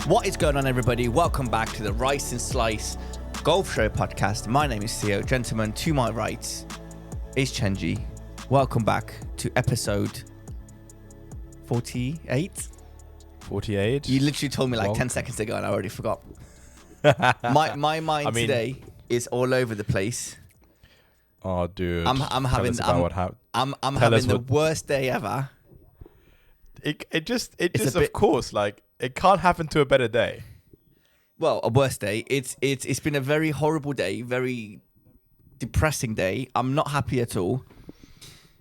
What is going on, everybody? Welcome back to the Rice and Slice Golf Show podcast. My name is Theo. Gentlemen, to my right is Chenji. Welcome back to episode 48. 48. You literally told me like 10 seconds ago and I already forgot. My mind today is all over the place. Oh, dude. I'm having the worst day ever. It just of course, like, it can't happen to a better day. Well, a worse day. It's been a very horrible day, very depressing day. I'm not happy at all.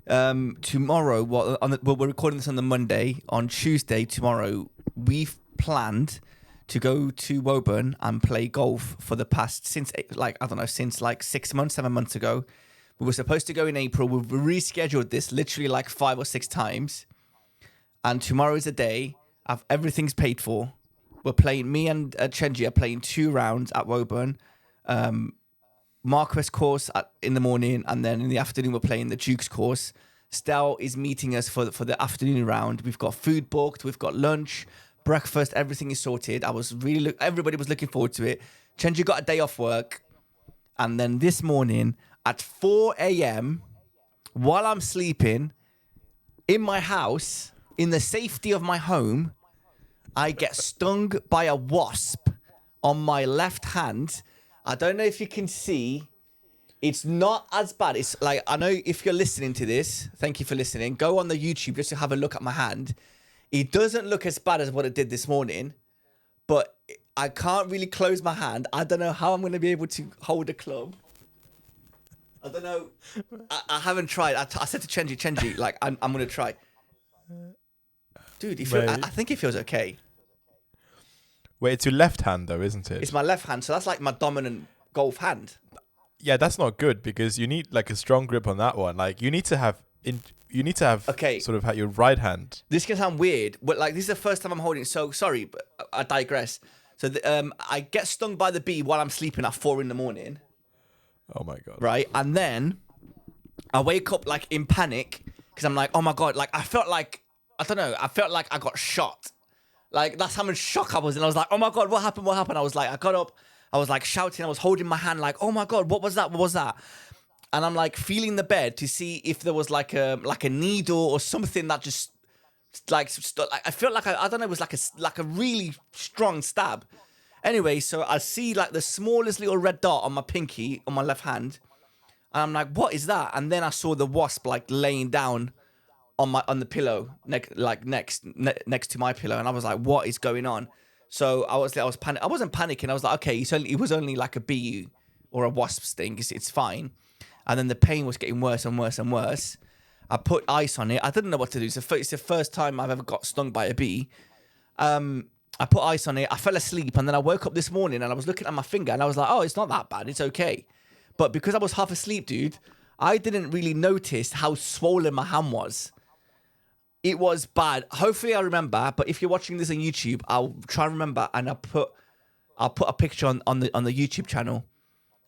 Tomorrow, we're recording this on the Monday. On Tuesday, tomorrow, we've planned to go to Woburn and play golf for the past since 6 months, 7 months ago. We were supposed to go in April. We've rescheduled this literally like 5 or 6 times. And tomorrow is the day. Everything's paid for. We're playing, me and Chenji are playing 2 rounds at Woburn. Marquess course in the morning, and then in the afternoon we're playing the Duke's course. Stel is meeting us for the afternoon round. We've got food booked, we've got lunch, breakfast, everything is sorted. Everybody was looking forward to it. Chenji got a day off work, and then this morning at 4 a.m, while I'm sleeping in my house, in the safety of my home, I get stung by a wasp on my left hand. I don't know if you can see. It's not as bad. It's like, I know if you're listening to this, thank you for listening. Go on the YouTube just to have a look at my hand. It doesn't look as bad as what it did this morning, but I can't really close my hand. I don't know how I'm going to be able to hold a club. I don't know. I haven't tried. I said to Chenji, like, I'm going to try. Dude, I think it feels okay. Wait, it's your left hand though, isn't it? It's my left hand, so that's like my dominant golf hand. Yeah, that's not good because you need like a strong grip on that one. Like you need to have sort of your right hand. This can sound weird, but like this is the first time I'm holding it. So sorry, but I digress. So I get stung by the bee while I'm sleeping at 4 a.m. Oh my god! Right, and then I wake up like in panic because I'm like, oh my god! Like I felt like I got shot. Like, that's how much shock I was in. I was like, oh my God, what happened? I was like, I got up. I was like shouting. I was holding my hand like, oh my God, what was that? And I'm like feeling the bed to see if there was like a needle or something that just like I felt like I don't know, it was like a really strong stab. Anyway, so I see like the smallest little red dot on my pinky on my left hand. And I'm like, what is that? And then I saw the wasp like laying down on the pillow next to my pillow, and I was like, what is going on? So I was panicking. I wasn't panicking. I was like, okay, it was only like a bee or a wasp sting. It's fine. And then the pain was getting worse and worse and worse. I put ice on it. I didn't know what to do. It's the first time I've ever got stung by a bee. I put ice on it. I fell asleep, and then I woke up this morning and I was looking at my finger and I was like, oh, it's not that bad. It's okay. But because I was half asleep, dude, I didn't really notice how swollen my hand was. It was bad. Hopefully I remember, but if you're watching this on YouTube, I'll try and remember, and I'll put a picture on the YouTube channel,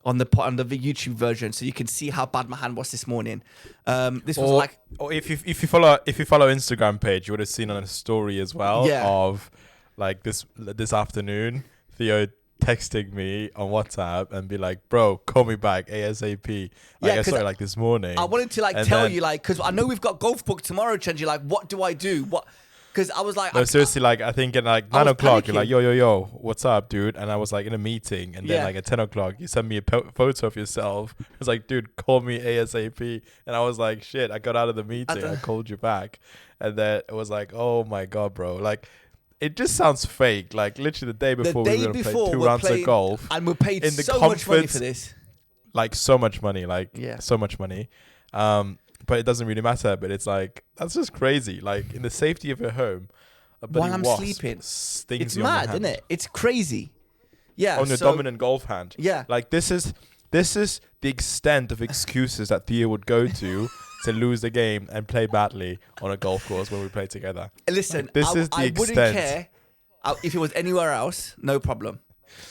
on the YouTube version, so you can see how bad my hand was this morning. This was like, or if you follow Instagram page, you would have seen on a story as well of like this afternoon, Theo texting me on WhatsApp and be like, bro, call me back ASAP. Like, I saw it like this morning. I wanted to like tell you, like, because I know we've got golf booked tomorrow, Chenji. Like, what do I do? What? Because I was like, no, seriously, like I think at like 9 o'clock, you're like, yo, what's up, dude? And I was like in a meeting, and then like at 10 o'clock, you sent me a photo of yourself. It was like, dude, call me ASAP. And I was like, shit, I got out of the meeting, I called you back, and then it was like, oh my god, bro, like. It just sounds fake. Like literally the day before we were going to play 2 rounds of golf. And we're paid so much money for this. Like so much money. So much money. But it doesn't really matter. But it's like, that's just crazy. Like in the safety of your home. While I'm sleeping. It's mad, isn't it? It's crazy. Yeah. On your dominant golf hand. Yeah. Like this is the extent of excuses that Theo would go to lose the game and play badly on a golf course when we play together. Listen, like, I wouldn't care if it was anywhere else, no problem.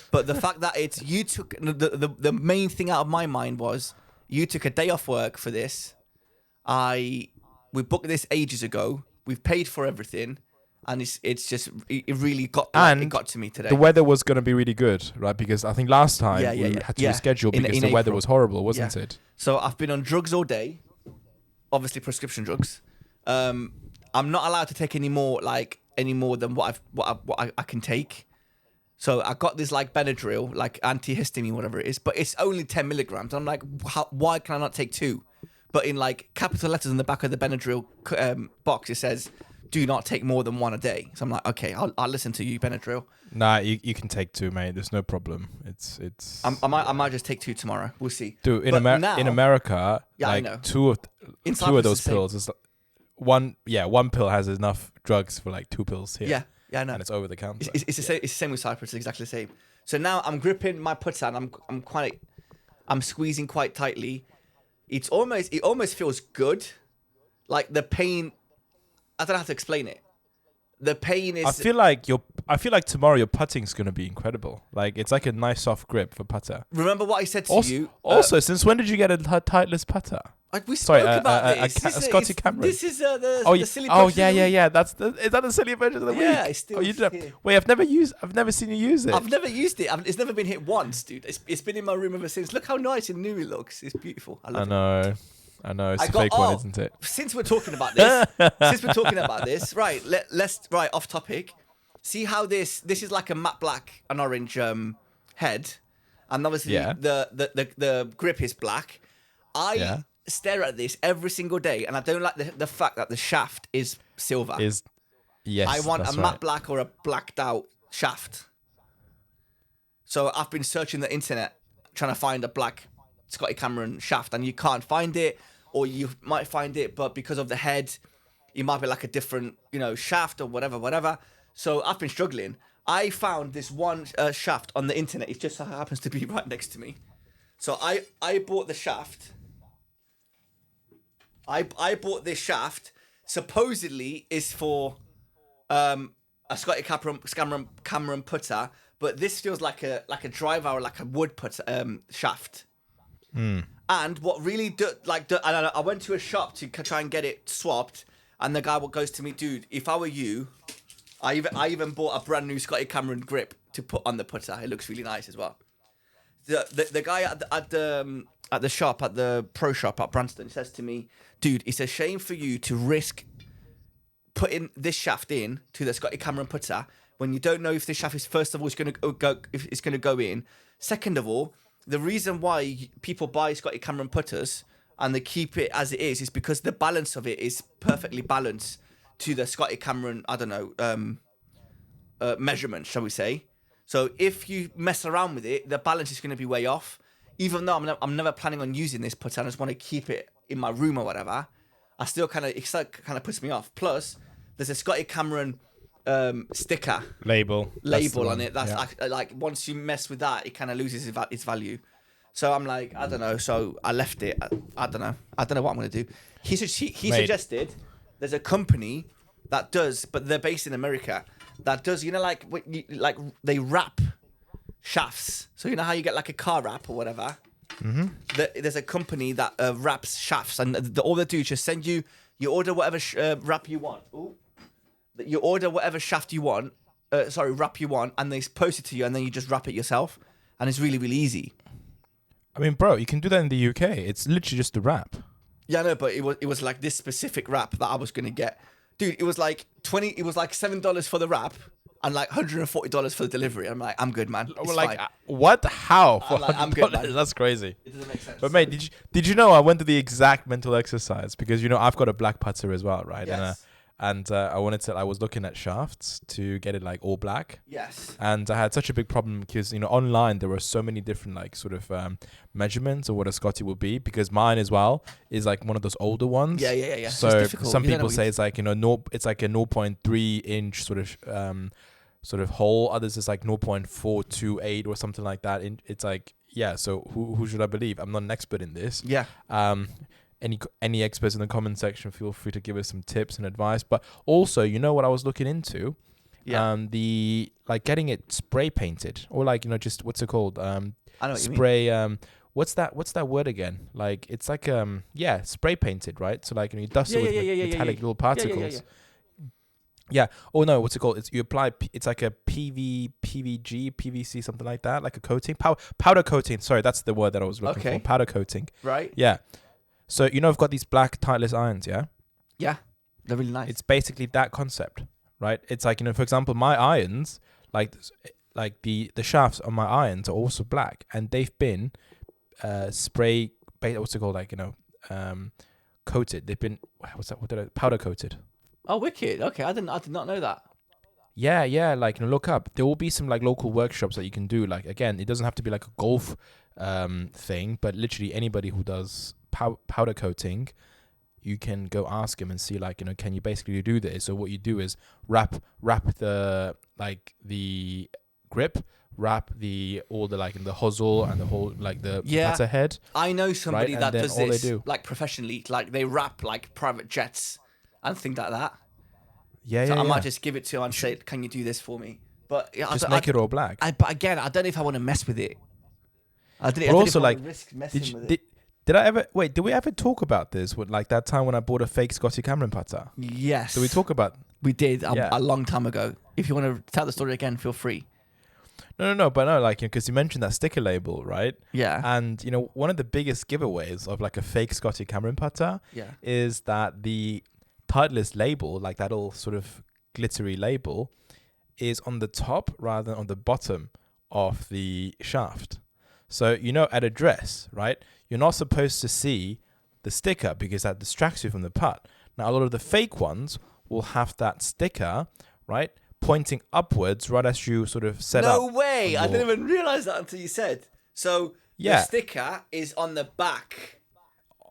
But the fact that you took the main thing out of my mind was you took a day off work for this. We booked this ages ago. We've paid for everything, and it's just it really got And it got to me today. the weather was going to be really good, right? Because I think last time we had to reschedule because the weather was horrible, wasn't it? So I've been on drugs all day, obviously prescription drugs. I'm not allowed to take any more than what I can take. So I got this like Benadryl, like antihistamine, whatever it is, but it's only 10 milligrams. I'm like, why can I not take 2? But in like capital letters on the back of the Benadryl box, it says, do not take more than 1 a day. So I'm like, okay, I'll listen to you, Benadryl. Nah, you can take 2, mate. There's no problem. It's. I might just take 2 tomorrow. We'll see. Dude, in America, like I know. two of those pills is one pill has enough drugs for like 2 pills here. Yeah, I know. And it's over the counter. It's the same with Cyprus. It's exactly the same. So now I'm gripping my putter and I'm squeezing quite tightly. It almost feels good, like the pain. I don't know how to explain it. The pain is. I feel like tomorrow your putting's gonna be incredible. Like it's like a nice soft grip for putter. Remember what I said to you. Also, since when did you get a titeless putter? Like we spoke about this. A Scotty Cameron. This is the silly version. Oh yeah. Is that the silly version of the week? Yeah, it's still. Wait, I've never seen you use it. I've never used it. It's never been hit once, dude. It's been in my room ever since. Look how nice and new it looks. It's beautiful. I love it. I know. It's a fake one, isn't it? Since we're talking about this, right? Let's off topic. See how this is like a matte black and orange head, and obviously the grip is black. I stare at this every single day, and I don't like the fact that the shaft is silver. Yes, I want a matte black or a blacked out shaft. So I've been searching the internet trying to find a black Scotty Cameron shaft, and you can't find it, or you might find it, but because of the head, it might be like a different, shaft or whatever. So I've been struggling. I found this one shaft on the internet. It just happens to be right next to me. So I bought the shaft. I bought this shaft. Supposedly is for a Scotty Cameron putter, but this feels like a driver or like a wood putter shaft. And what really I went to a shop to try and get it swapped, and the guy goes to me, dude, if I were you, I even bought a brand new Scotty Cameron grip to put on the putter. It looks really nice as well. The guy at the shop, at the pro shop at Branston, says to me, dude, it's a shame for you to risk putting this shaft in to the Scotty Cameron putter when you don't know if this shaft is, first of all, going to go in. Second of all, the reason why people buy Scotty Cameron putters and they keep it as it is because the balance of it is perfectly balanced to the Scotty Cameron, measurement, shall we say. So if you mess around with it, the balance is going to be way off. Even though I'm never planning on using this putter, I just want to keep it in my room or whatever, I still kind of puts me off. Plus, there's a Scotty Cameron sticker label on it. That's like once you mess with that, it kind of loses its value. So I'm like, I don't know. So I left it. I don't know what I'm gonna do. He suggested there's a company that does, but they're based in America, that does, like they wrap shafts. So you know how you get like a car wrap or whatever. Mm-hmm. There's a company that wraps shafts, and all they do is just send you. You order whatever wrap you want. Ooh. You order whatever shaft you want. Wrap you want, and they post it to you, and then you just wrap it yourself, and it's really, really easy. I mean, bro, you can do that in the UK. It's literally just a wrap. Yeah, no, but it was like this specific wrap that I was gonna get, dude. It was like $7 for the wrap and like $140 for the delivery. I'm like, I'm good, man. It's like, fine. what? How? I'm good, man. That's crazy. It doesn't make sense. But mate, did you know I went to the exact mental exercise because I've got a black putter as well, right? Yes. And I was looking at shafts to get it like all black. Yes. And I had such a big problem because online there were so many different like sort of measurements of what a Scotty will be, because mine as well is like one of those older ones. Yeah. So some people say it's like it's like a 0.3 inch sort of hole. Others is like 0.428 or something like that. It's like, yeah. So who should I believe? I'm not an expert in this. Yeah. Any experts in the comment section, feel free to give us some tips and advice. But also, what I was looking into, the like getting it spray painted, or like just what's it called? I know what spray. you mean. What's that word again? Like it's like spray painted, right? So like you dust it with metallic little particles. Yeah. Oh no, what's it called? It's you apply. It's like a PVG, PVC, something like that, like a coating, powder coating. Sorry, that's the word that I was looking for. Powder coating. Right. Yeah. So I've got these black titeless irons. Yeah. Yeah, they're really nice. It's basically that concept, right? It's like for example, my irons, like the shafts on my irons are also black, and they've been spray. What's it called? Like coated. They've been powder coated. Oh, wicked. Okay, I did not know that. Yeah. Like look up. There will be some like local workshops that you can do. Like again, it doesn't have to be like a golf thing, but literally anybody who does powder coating, you can go ask him and see like can you basically do this? So what you do is wrap the the grip, wrap all the like the hosel and the whole like the putter head. I know somebody that does all this they do. like professionally. Like they wrap like private jets and things like that. Yeah, so yeah. I might just give it to her and say, "Can you do this for me?" But just make it all black. But again, I don't know if I want to mess with it. I don't also, if I like, want to risk messing with it. Did I ever did we ever talk about this with like that time when I bought a fake Scotty Cameron putter? Yes. Did we talk about? We did a long time ago. If you want to tell the story again, feel free. No, but no, like because you mentioned that sticker label, right? Yeah. And one of the biggest giveaways of like a fake Scotty Cameron putter, is that the Titleist label, like that all sort of glittery label, is on the top rather than on the bottom of the shaft. So at a dress, right, you're not supposed to see the sticker because that distracts you from the putt. Now a lot of the fake ones will have that sticker, right, pointing upwards right as you sort of set up. No way! I didn't even realize that until you said. So the sticker is on the back.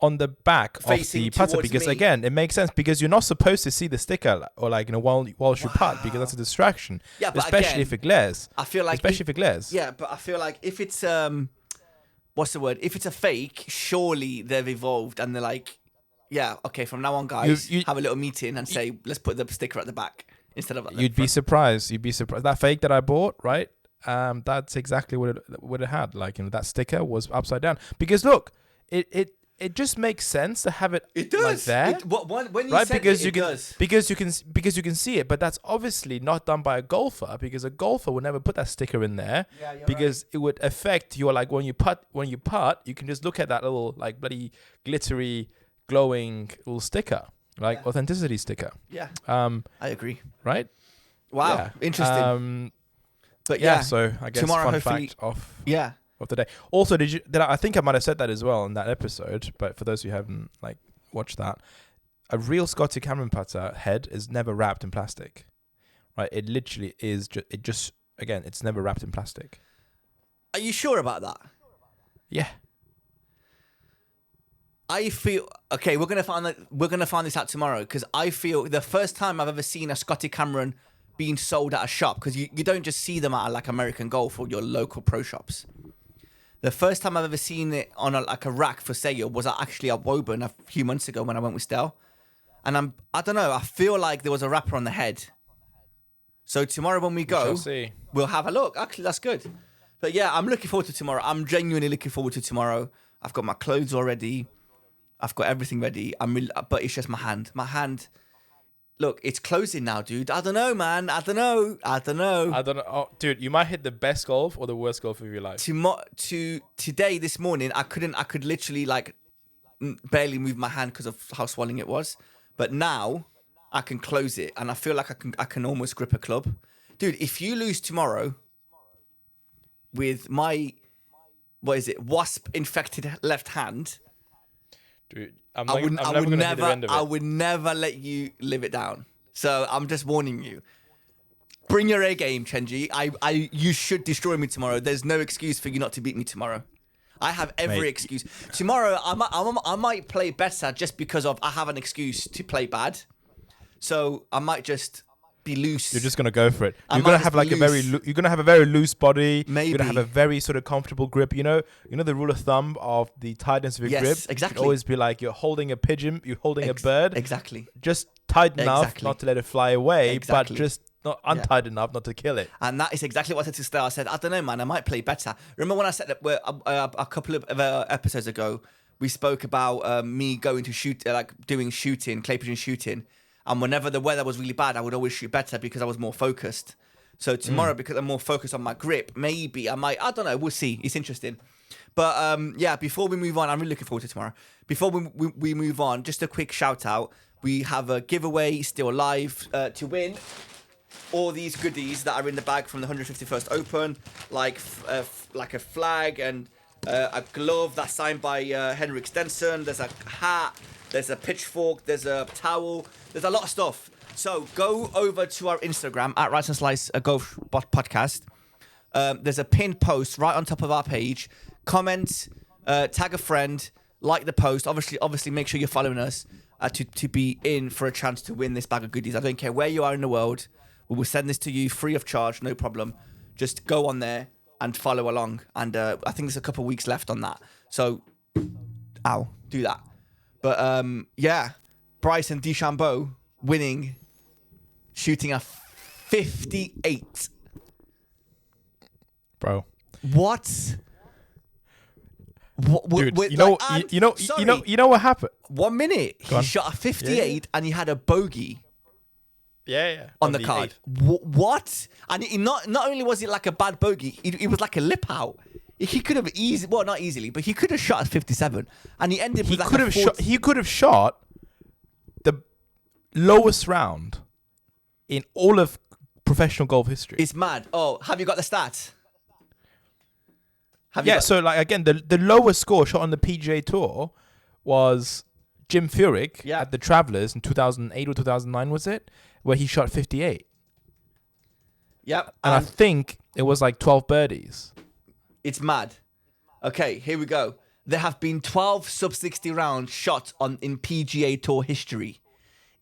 On the back of the putter, because again, it makes sense because you're not supposed to see the sticker or like while you putt, because that's a distraction. Yeah, but especially again, if it glares. I feel like if it glares. Yeah, but I feel like if it's what's the word? If it's a fake, surely they've evolved and they're like, yeah, okay, from now on, guys, have a little meeting and say, let's put the sticker at the back instead of at the You'd be surprised. That fake that I bought, right? That's exactly what it had. Like that sticker was upside down. Because look, it just makes sense to have it. It does. Like that, when you said it does. Because you can see it, but that's obviously not done by a golfer, because a golfer would never put that sticker in there, because it would affect your like when you putt, you can just look at that little like bloody glittery, glowing little sticker, like authenticity sticker. Yeah. I agree. Right? Wow. Yeah. Interesting. But yeah, so I guess tomorrow, fun hopefully, fact of the day. Also, I think I might have said that as well in that episode, but for those who haven't like watched that, a real Scotty Cameron putter head is never wrapped in plastic. Right? It literally is again, it's never wrapped in plastic. Are you sure about that? Yeah. I feel okay. We're gonna find this out tomorrow, because I feel the first time I've ever seen a Scotty Cameron being sold at a shop, because you don't just see them at like American Golf or your local pro shops. The first time I've ever seen it on a rack for sale was actually at Woburn a few months ago when I went with Stell, and I don't know. I feel like there was a wrapper on the head. So tomorrow when we go, we'll have a look. Actually, that's good. But yeah, I'm looking forward to tomorrow. I'm genuinely looking forward to tomorrow. I've got my clothes already. I've got everything ready. But it's just my hand. My hand. Look, it's closing now, dude. I don't know, man. I don't know. Oh, dude, you might hit the best golf or the worst golf of your life. Today, this morning, I could literally like barely move my hand because of how swelling it was. But now I can close it, and I feel like I can almost grip a club. Dude, if you lose tomorrow with my, wasp infected left hand, dude, I would never let you live it down. So I'm just warning you. Bring your A game, Chenji. You should destroy me tomorrow. There's no excuse for you not to beat me tomorrow. I have every excuse. Tomorrow, I might play better just because I have an excuse to play bad. So I might just be loose. You're just gonna go for it. You're gonna have you're gonna have a very loose body. Maybe. You're gonna have a very sort of comfortable grip. You know the rule of thumb of the tightness of your grip. Yes, exactly. Should always be like you're holding a pigeon, you're holding a bird. Exactly. Just tight enough not to let it fly away, but just not untied enough not to kill it. And that is exactly what I said to Stella. I said, I don't know, man. I might play better. Remember when I said that a couple of episodes ago, we spoke about me going to shoot, like doing shooting, clay pigeon shooting. And whenever the weather was really bad, I would always shoot better because I was more focused. So tomorrow, because I'm more focused on my grip, maybe I might, I don't know, we'll see. It's interesting. But yeah, before we move on, I'm really looking forward to tomorrow. Before we move on, just a quick shout out. We have a giveaway still alive to win. All these goodies that are in the bag from the 151st Open, like a flag and a glove that's signed by Henrik Stenson. There's a hat, there's a pitchfork, there's a towel, there's a lot of stuff. So go over to our Instagram at Rice and Slice Golf Podcast. There's a pinned post right on top of our page. Comment, tag a friend, like the post. Obviously, make sure you're following us to be in for a chance to win this bag of goodies. I don't care where you are in the world. We will send this to you free of charge, no problem. Just go on there and follow along. And I think there's a couple of weeks left on that. So, do that. But yeah, Bryson DeChambeau winning, shooting a 58. Bro. What? Dude, you know what happened? 1 minute, he shot a 58 and he had a bogey. Yeah. On the card. What? And not only was it like a bad bogey, it was like a lip out. He could have not easily, but he could have shot at 57, and he ended with he could have shot the lowest round in all of professional golf history. It's mad. Oh, have you got the stats? So like again, the lowest score shot on the PGA Tour was Jim Furyk at the Travelers in 2008 or 2009, was it? Where he shot 58. Yep. And I think it was like 12 birdies. It's mad. Okay, here we go. There have been 12 sub-60 rounds shot in PGA Tour history.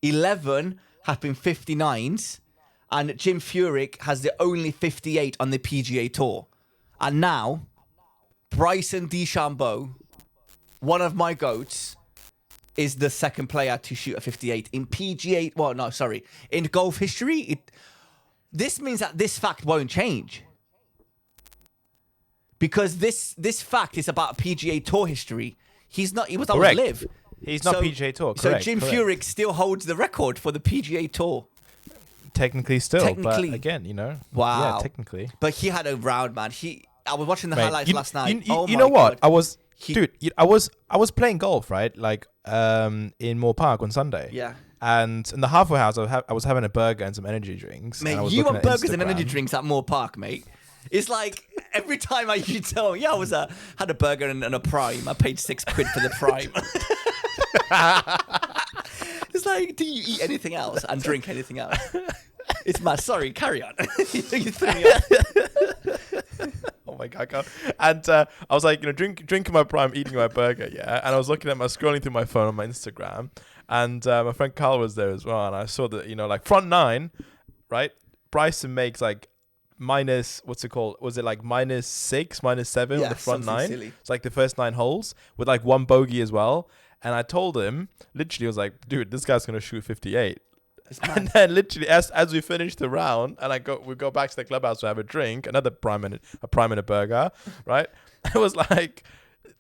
11 have been 59s, and Jim Furyk has the only 58 on the PGA Tour. And now, Bryson DeChambeau, one of my GOATs, is the second player to shoot a 58 in PGA. Well, no, sorry. In golf history, this means that this fact won't change. Because this fact is about PGA Tour history. He was on LIV. He's not PGA Tour, correct. So Jim Furyk still holds the record for the PGA Tour. Technically still, but again, Wow. Yeah, technically. But he had a round, man. I was watching the highlights last night. You know what? I was playing golf, right? Like in Moore Park on Sunday. Yeah. And in the halfway house, I was having a burger and some energy drinks. Mate, you want burgers and energy drinks at Moore Park, mate. It's like every time you tell me, had a burger and a Prime. I paid £6 for the Prime. It's like, do you eat anything else and drink anything else? It's mad. Sorry, carry on. You threw me off. Oh my God. And I was like, drinking my Prime, eating my burger, yeah. And I was scrolling through my phone on my Instagram, and my friend Carl was there as well. And I saw that, like front nine, right? Bryson makes like minus, what's it called? Was it like -6, -7 on the front nine? Silly. It's like the first 9 holes with like 1 bogey as well. And I told him, literally, I was like, dude, this guy's going to shoot 58. And then literally as we finish the round and we go back to the clubhouse to have a drink, another Prime and a burger, right? I was like,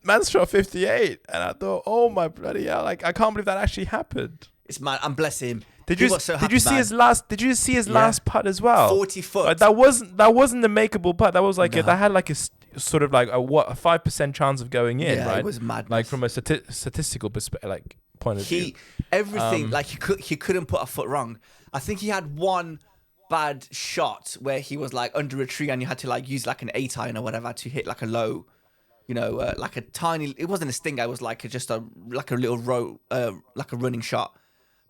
man's shot 58. And I thought, oh my bloody hell, like I can't believe that actually happened. It's mad. And bless him. Did you see his last putt as well? 40 foot. Like, that wasn't the makeable putt. That was like that had like a sort of like a 5% chance of going in, right? It was mad. Like from a statistical perspective, like point of view. Everything like he couldn't put a foot wrong. I think he had one bad shot where he was like under a tree and you had to like use like an 8-iron or whatever to hit like a low, like a tiny. It wasn't a stinger. It was like just a little row, like a running shot.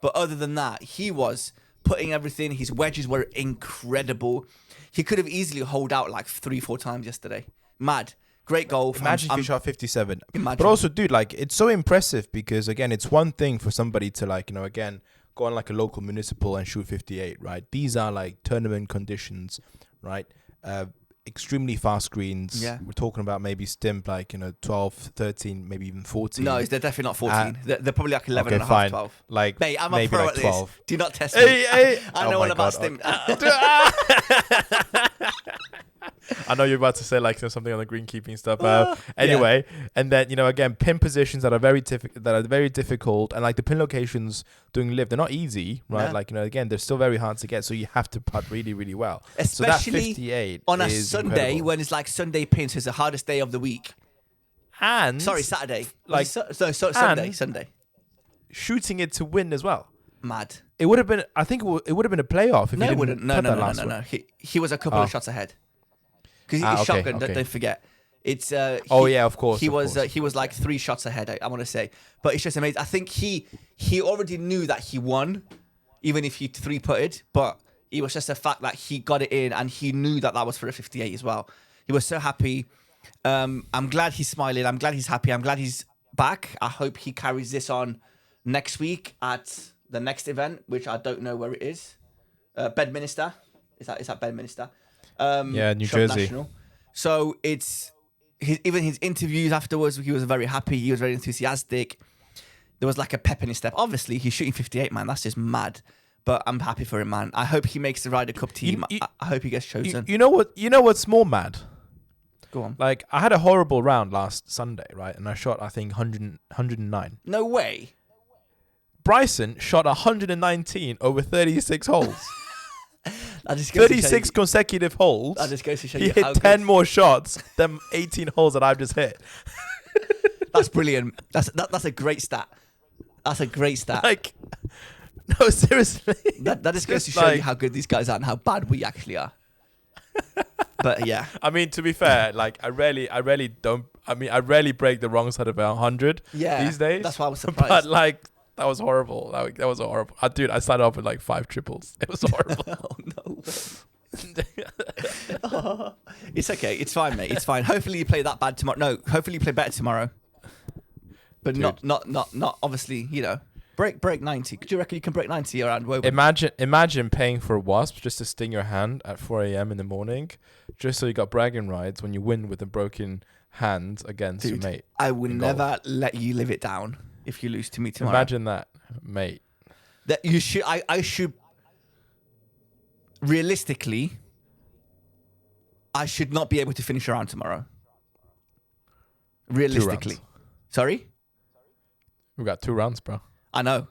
But other than that, he was putting everything. His wedges were incredible. He could have easily holed out like 3-4 times yesterday. Mad. Great golf. Imagine if you shot 57. Imagine. But also, dude, like, it's so impressive because, again, it's one thing for somebody to, like, again, go on like a local municipal and shoot 58, right? These are like tournament conditions, right? Extremely fast greens. Yeah. We're talking about maybe stimp like, 12, 13, maybe even 14. No, they're definitely not 14. They're probably like 11 and a half, fine. 12. Like, mate, I'm a maybe pro like at 12. this. Do not test me. Hey. I know all about stimp. I know you're about to say like something on the greenkeeping stuff. Anyway, and then again, pin positions that are very difficult, and like the pin locations doing live, they're not easy, right? Yeah. Like again, they're still very hard to get, so you have to putt really, really well. Especially so that 58 on a Sunday incredible. when it's like Sunday pins is the hardest day of the week. And Saturday, like Sunday. Shooting it to win as well. Mad. It would have been. I think it would have been a playoff if no, he it wouldn't. No. He was a couple of shots ahead. Because he's shotgun. Don't forget. It's yeah, of course. He was like 3 shots ahead. I want to say, but it's just amazing. I think he already knew that he won, even if he 3-putted. But it was just the fact that he got it in, and he knew that was for a 58 as well. He was so happy. I'm glad he's smiling. I'm glad he's happy. I'm glad he's back. I hope he carries this on next week at the next event, which I don't know where it is. Bedminster. Is that Bedminster? New Jersey. National. So it's even his interviews afterwards. He was very happy. He was very enthusiastic. There was like a pep in his step. Obviously, he's shooting 58, man. That's just mad. But I'm happy for him, man. I hope he makes the Ryder Cup team. I hope he gets chosen. You know what? You know what's more mad? Go on. Like, I had a horrible round last Sunday, right? And I shot, I think, 109. No way. Bryson shot 119 over 36 holes. 36 consecutive holes. That just goes to show he you hit how 10 good. more shots than 18 holes that I've just hit. That's brilliant. That's a great stat. That's a great stat. Like, no, seriously. That just goes to show you how good these guys are and how bad we actually are. But yeah. I mean, to be fair, like I rarely break the wrong side of 100 these days. That's why I was surprised. But like, that was horrible. That was horrible. Dude, I started off with like 5 triples. It was horrible. Oh, no. It's okay. It's fine, mate. It's fine. Hopefully you play that bad tomorrow. No, hopefully you play better tomorrow. But Dude. not obviously, break 90. Do you reckon you can break 90 around Woburn? Imagine paying for a wasp just to sting your hand at 4 a.m. in the morning, just so you got bragging rights when you win with a broken hand against your mate. I would never let you live it down if you lose to me tomorrow. Imagine that, mate. That you should. I should. Realistically, I should not be able to finish around tomorrow. Realistically, sorry. We got 2 rounds, bro. I know.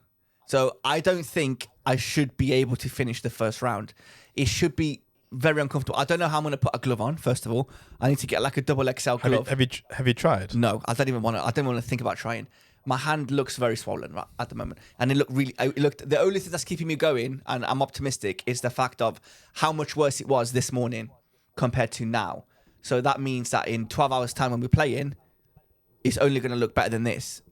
So I don't think I should be able to finish the first round. It should be very uncomfortable. I don't know how I'm going to put a glove on, first of all. I need to get like a double XL glove. Have you tried? No, I don't want to think about trying. My hand looks very swollen right at the moment. And the only thing that's keeping me going, and I'm optimistic, is the fact of how much worse it was this morning compared to now. So that means that in 12 hours time when we're playing, it's only going to look better than this.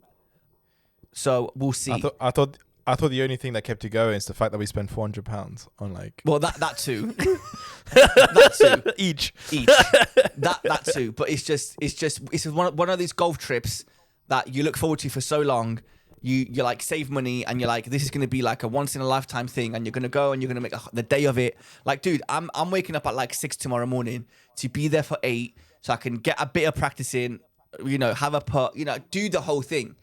So we'll see. I thought the only thing that kept you going is the fact that we spent £400 on like. Well, that too. That too. Each. That too. But it's one of these golf trips that you look forward to for so long. You like save money and you're like, this is going to be like a once in a lifetime thing, and you're going to go and you're going to make the day of it. Like, dude, I'm waking up at like 6 tomorrow morning to be there for 8 so I can get a bit of practice in, have a putt, do the whole thing.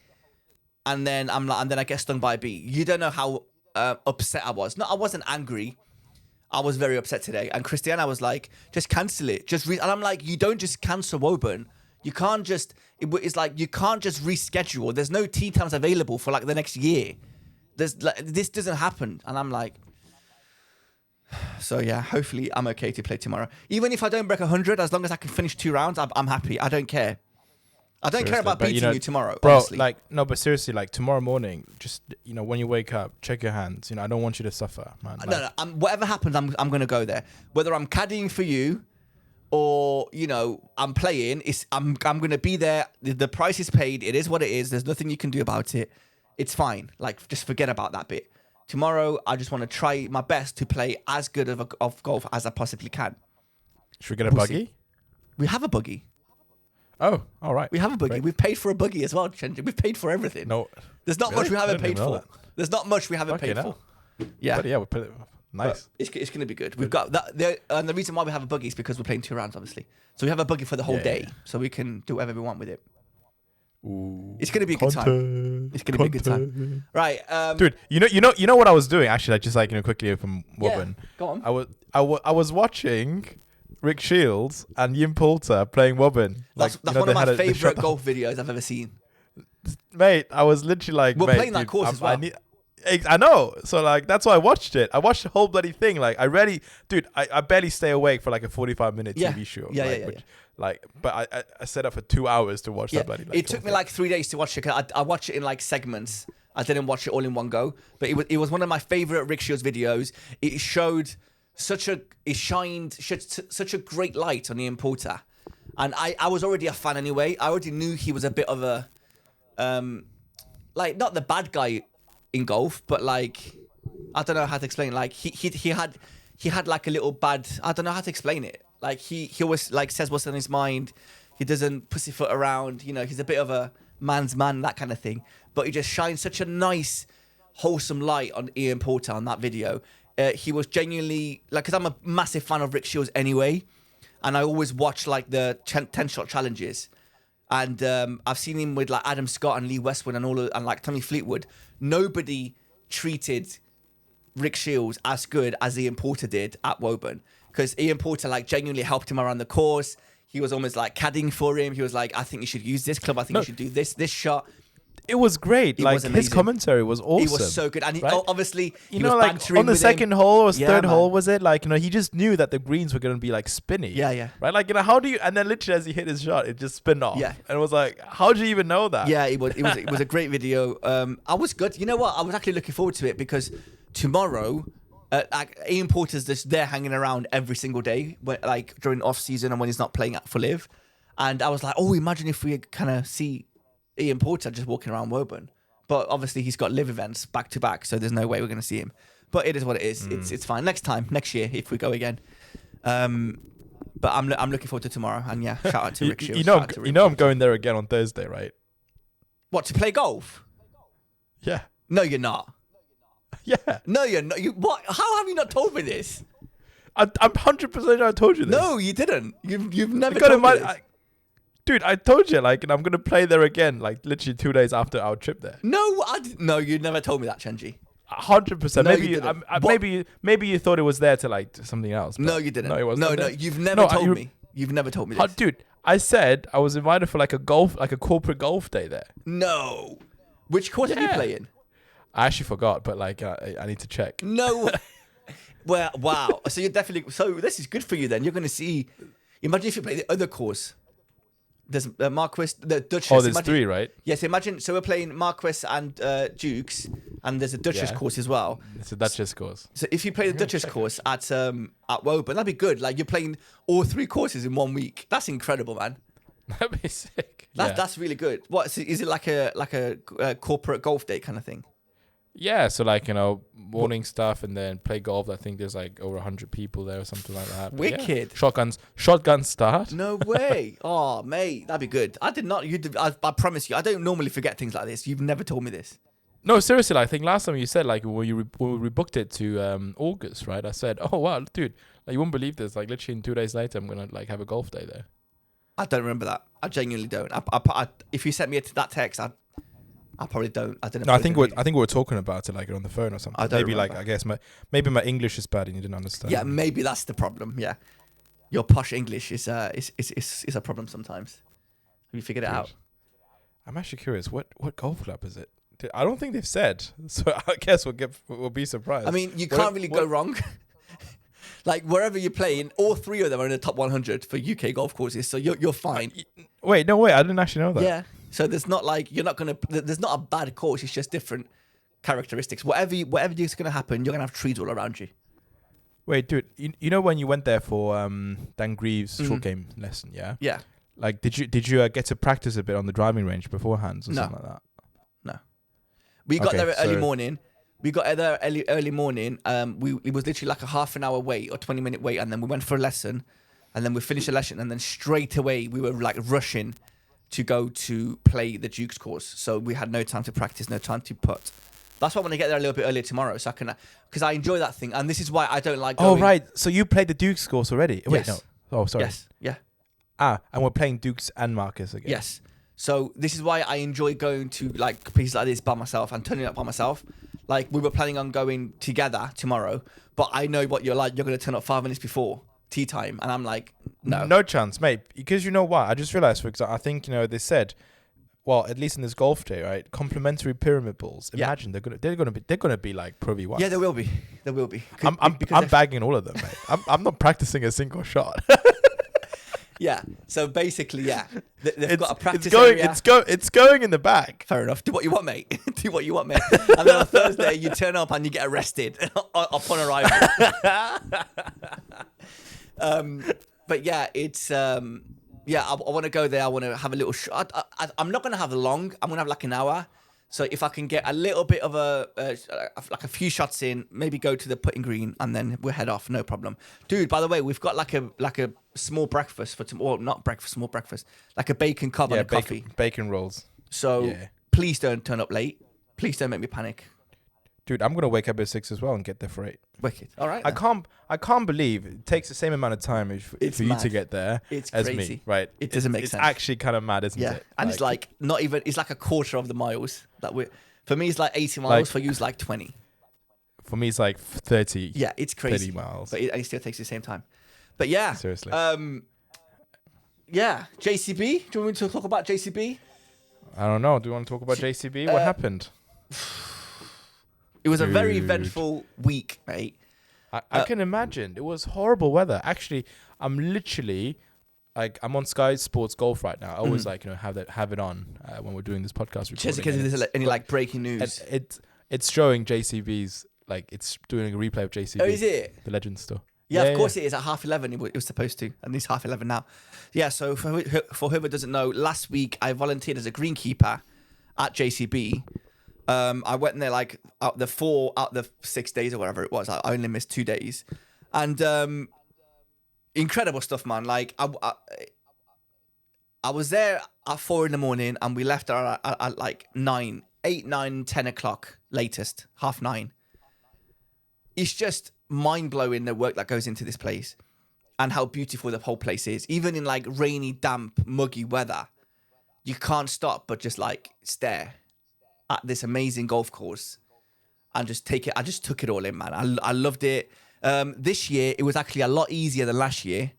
And then I get stung by a bee. You don't know how upset I was. No, I wasn't angry. I was very upset today. And Christiana was like, just cancel it. And I'm like, you don't just cancel Woburn. You can't just, it's like, you can't just reschedule. There's no tee times available for like the next year. This doesn't happen. And I'm like, so yeah, hopefully I'm okay to play tomorrow. Even if I don't break 100, as long as I can finish 2 rounds, I'm happy. I don't care. I don't care about beating you tomorrow, bro. Honestly. But seriously, like tomorrow morning, just when you wake up, check your hands. I don't want you to suffer, man. No. Whatever happens, I'm gonna go there. Whether I'm caddying for you, or I'm playing, I'm gonna be there. The price is paid. It is what it is. There's nothing you can do about it. It's fine. Like, just forget about that bit. Tomorrow, I just want to try my best to play as good of golf as I possibly can. Should we get a buggy? We have a buggy. Oh, all right. We have a buggy. Great. We've paid for a buggy as well, Chenji. We've paid for everything. No, there's not much we haven't paid for. There's not much we haven't paid for. Yeah, but yeah, we put it. Nice. But it's going to be good. We've got that. And the reason why we have a buggy is because we're playing 2 rounds, obviously. So we have a buggy for the whole day, so we can do whatever we want with it. Ooh, it's going to be a good time. It's going to be a good time. Right, dude. You know what I was doing actually? Like just quickly from Woburn. Yeah, go on. I was watching Rick Shields and Ian Poulter playing wobbin. That's one of my favorite golf videos I've ever seen. Mate, I was literally like, we're mate, playing that dude, course as well. I know. So like that's why I watched it. I watched the whole bloody thing. Like I barely stay awake for like a 45-minute TV show. But I set up for 2 hours to watch that bloody. Like, it took me like 3 days to watch it. 'Cause I watched it in like segments. I didn't watch it all in one go. But it was one of my favorite Rick Shields videos. It shined such a great light on Ian Poulter, and I was already a fan anyway. I already knew he was a bit of a like not the bad guy in golf, but like I don't know how to explain. Like he had like a little bad. I don't know how to explain it. Like he always like says what's on his mind. He doesn't pussyfoot around. You know, he's a bit of a man's man, that kind of thing. But he just shines such a nice, wholesome light on Ian Poulter on that video. He was genuinely like, because I'm a massive fan of Rick Shields anyway, and I always watch like the 10-shot challenges. And I've seen him with like Adam Scott and Lee Westwood and like Tommy Fleetwood. Nobody treated Rick Shields as good as Ian Poulter did at Woburn, because Ian Poulter like genuinely helped him around the course. He was almost like caddying for him. He was like, I think you should use this club. I think you should do this shot. It was great. Like his commentary was awesome. He was so good, and obviously he was like bantering on the second hole or third hole, was it? Like he just knew that the greens were gonna be like spinny. Yeah. Right, like how do you? And then literally as he hit his shot, it just spun off. Yeah, and it was like, how do you even know that? Yeah, it was a great video. I was good. You know what? I was actually looking forward to it because tomorrow, Ian Poulter's just there hanging around every single day, like during off season and when he's not playing for Live. And I was like, oh, imagine if we kind of see Ian Poulter just walking around Woburn. But obviously he's got Live events back to back, so there's no way we're going to see him. But it is what it is. It's fine. Next year, if we go again. But I'm looking forward to tomorrow. And yeah, shout out to Rick Shields. You know I'm going there again on Thursday, right? What, to play golf? Yeah. No, you're not. Yeah. No, you're not. What? How have you not told me this? I'm 100% sure I told you this. No, you didn't. You've never told me this. Dude, I told you, like, and I'm gonna play there again, like, literally 2 days after our trip there. No, you never told me that, Chenji. 100%. Maybe you thought it was there to like something else. No, you didn't. No, it wasn't. No, you've never told me. You've never told me this. Dude, I said I was invited for like a corporate golf day there. No. Which course did you play in? I actually forgot, but like I need to check. No. Well, wow. So you're definitely. So this is good for you then. You're going to see. Imagine if you play the other course. There's Marquis, the Duchess. Oh, there's 3, right? Yes, imagine. So we're playing Marquis and Dukes, and there's a Duchess course as well. It's a Duchess course. So if you play the Duchess course at Woburn, that'd be good. Like you're playing all 3 courses in 1 week. That's incredible, man. That'd be sick. That's really good. What is it like a corporate golf day kind of thing? Yeah, so like, morning stuff and then play golf. I think there's like over 100 people there or something like that. Wicked. Yeah. Shotgun start. No way. Oh, mate, that'd be good. I did not. I promise you, I don't normally forget things like this. You've never told me this. No, seriously, I think last time you said like when we rebooked it to August, right? I said, oh wow, dude, like, you won't believe this. Like literally in 2 days later, I'm gonna like have a golf day there. I don't remember that. I genuinely don't. If you sent me that text, I probably don't. I don't know. No, I think we were talking about it like on the phone or something. I don't maybe remember. like I guess my English is bad and you didn't understand. Yeah, maybe that's the problem. Yeah, your posh English is a problem sometimes. Have you figured it out? I'm actually curious. What golf club is it? I don't think they've said. So I guess we'll be surprised. I mean, you can't really go wrong. Like wherever you're playing, all 3 of them are in the top 100 for UK golf courses, so you're fine. Wait, I didn't actually know that. Yeah. So there's not like there's not a bad course. It's just different characteristics. Whatever is going to happen, you're going to have trees all around you. Wait, dude, you know when you went there for Dan Greaves' short game lesson, yeah? Yeah. Like, did you get to practice a bit on the driving range beforehand or something like that? No. We got there early morning. We got there early morning. It was literally like a half an hour wait or 20-minute wait, and then we went for a lesson, and then we finished the lesson, and then straight away we were like rushing to go to play the Dukes course. So we had no time to practice, no time to putt. That's why I want to get there a little bit earlier tomorrow, so I can, because I enjoy that thing, and this is why I don't like going. Oh right, so you played the Dukes course already? Wait, yes. No. Oh, sorry. Yes. Yeah. And we're playing Dukes and Marcus again. Yes. So this is why I enjoy going to like places like this by myself and turning up by myself. Like we were planning on going together tomorrow, but I know what you're like. You're going to turn up 5 minutes before tea time, and I'm like, no, no chance, mate. Because you know what? I just realized, for example, I think they said, well, at least in this golf day, right? Complimentary pyramid balls. Imagine they're gonna be like Pro V1s. Yeah, there will be. I'm bagging all of them, mate. I'm not practicing a single shot. Yeah. So basically, yeah, they've got a practice it's going, area. It's going in the bag. Fair enough. Do what you want, mate. Do what you want, mate. And then on Thursday, you turn up and you get arrested upon arrival. But yeah, it's I want to go there. I want to have a little. I'm not going to have long. I'm going to have like an hour. So if I can get a little bit of like a few shots in, maybe go to the putting green, and then we'll head off. No problem, dude. By the way, we've got like a small breakfast for tomorrow. Not breakfast, small breakfast, like a bacon cob and a coffee, bacon rolls. So please don't turn up late. Please don't make me panic. Dude, I'm gonna wake up at 6 as well and get there for 8. Wicked. All right. I can't believe it takes the same amount of time for you to get there as crazy. me. Right. It doesn't make sense. It's actually kind of mad, isn't it? And it's like not even. It's like a quarter of the miles that we. For me, it's like 80 miles. For you, it's like 20. For me, it's like 30. Yeah, it's crazy. 30 miles. But it still takes the same time. But yeah. Seriously. Yeah. JCB. Do you want me to talk about JCB? I don't know. Do you want to talk about JCB? What happened? It was a very eventful week, mate. I can imagine. It was horrible weather. Actually, I'm literally I'm on Sky Sports Golf right now. I always have it on when we're doing this podcast recording. Just because there's any like breaking news. It's showing JCB's, like it's doing a replay of JCB. Oh, is it? The Legends store. Yeah, of course it is. At 11:30 it was supposed to, and it's 11:30 now. Yeah, so for whoever doesn't know, last week I volunteered as a greenkeeper at JCB. I went in there like out the 4 out the 6 days or whatever it was. I only missed 2 days, and incredible stuff, man. Like I was there at 4 a.m. and we left at like 9, 8, 9, 10 o'clock latest, 9:30. It's just mind blowing the work that goes into this place and how beautiful the whole place is. Even in like rainy, damp, muggy weather, you can't stop but just like stare at this amazing golf course and just take it. I just took it all in, man. I loved it. This year, it was actually a lot easier than last year